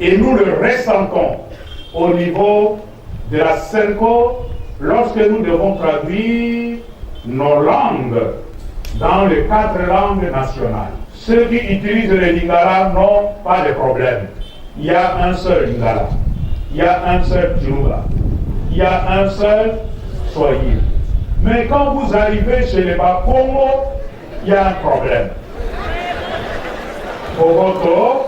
Et nous le ressentons au niveau de la CENCO lorsque nous devons traduire nos langues dans les 4 langues nationales. Ceux qui utilisent le lingala n'ont pas de problème. Il y a un seul lingala, il y a un seul Kiruba, il y a un seul Swahili. Mais quand vous arrivez chez les Bakongo, il y a un problème. Bogoto,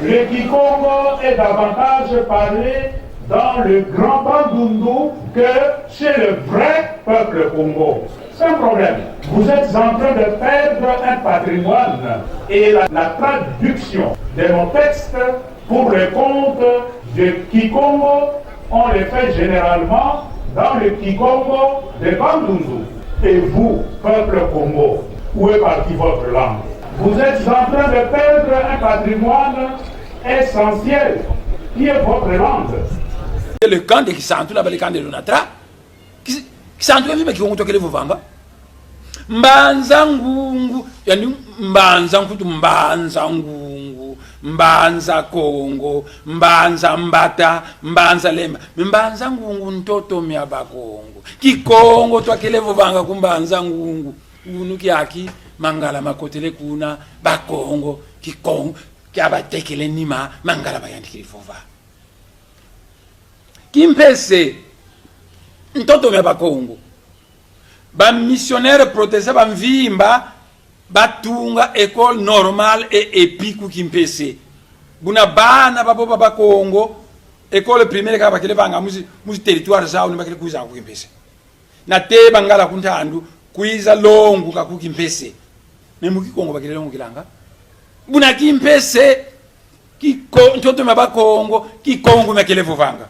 le Kikongo est davantage parlé dans le grand Bandundu que chez le vrai peuple Congo. C'est un problème. Vous êtes en train de perdre un patrimoine et la traduction de nos textes pour le compte de Kikongo, on les fait généralement dans le Kikongo de Bandundu. Et vous, peuple Congo, où est partie votre langue? Vous êtes en train de perdre un patrimoine essentiel qui est votre langue. Le camp de Kisantu, là-bas, le camp de Lunatra, Kisantu, il y a qui vont toquer les vanga. Mbanzangungu, yani mbanzangu, mbanzangungu, mbanza Congo, mbanza mbata, mbanza lemba, mbanzangungu ntoto miaba Congo. Kikongo twakele vanga kumbanzangungu, unuki aki mangala makotele kuna bakongo, Kikongo kiabatekele nima mangala bayandikili vova. Kimpese ntoto miaba Congo. Ba missionnaire protestant ba mvimba batunga école normale et épique Kimpese. Buna bana babo baba Congo école primaire ka bakele banga muzi territoire zao ni bakele kuza ku Kimpese. Na te bangala kuntandu kuiza longu ka ku Kimpese. Memu Kikongo bakele longu kilanga. Buna Kimpese ntoto maba Congo Kikongo makele vovanga.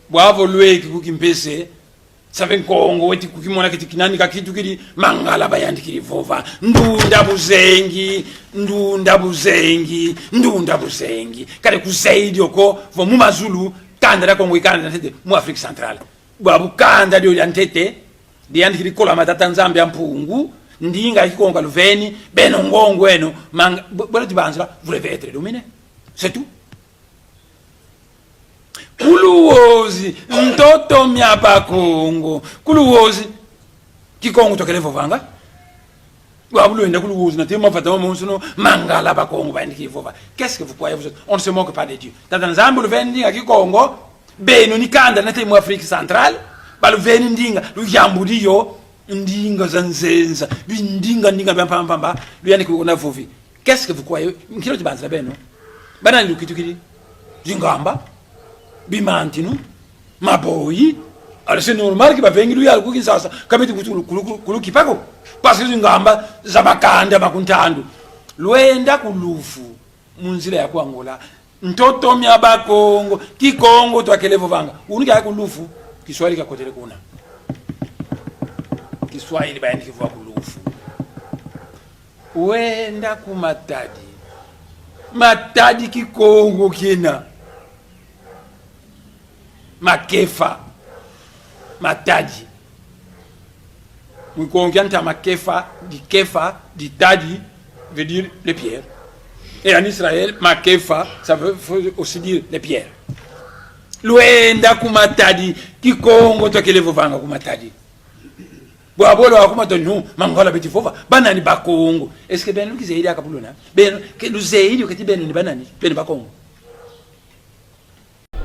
Bwavo lweki ku Kimpese. Saben Congo weti kukimona kiti kinani ka kitu kiri mangala bayandikiri vova ndunda buzengi kale kuzaidi oko vo mu mazulu kanda la Congo ikanda ntete mu Afrique centrale bwabu kanda dio yantete yandikiri kola matata Nzambia mpungu ndinga Kikongo luveni beno ngongo eno manga bola tibanzira vous devez être dominé, c'est tout. Kuluozi ntoto miapa Congo kuluozi Kikongo tokele vovanga wabulu enda kuluozi na tema fata monsuno mangala ba Congo ba ndiki vova. Qu'est-ce que vous croyez vous? On ne se moque pas de Dieu. Tata Nzambe le vendi à Kikongo beno ni kanda na tema Afrique centrale ba le vendi ndinga lu yambudi yo ndinga zanzenza bindinga ndinga pamba lu yani ko na vovi. Qu'est-ce que vous croyez? Nkilo tibanza beno bana lu kitukiri jingamba bimantinu maboyi. Alors c'est normal que va venir lui algo Kinshasa kamiti kuluki pako parce que ngamba zabakanda makuntandu lwenda kulufu munzila ya Angola ntoto myaba Congo Kikongo twakelevo vanga unika kulufu Kiswahili kakotele kuna Kiswahili bayandi kivwa kulufu wenda matadi Kikongo kina makefa matadi mkongianta makefa di tadi veut dire les pierres et en Israël makefa ça veut aussi dire les pierres luenda kumatadi Kikongo tokele vovanga kumatadi bwabolo akumato no mangala beti fova banani ba Congo. Est-ce que ben lu kizeidi akapulona ben ke lu zeidi okati ben ni banani ben ba Congo.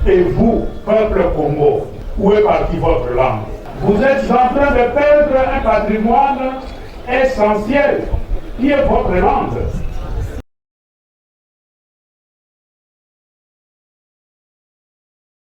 Et vous, peuple Congo, où est partie votre langue? Vous êtes en train de perdre un patrimoine essentiel qui est votre langue.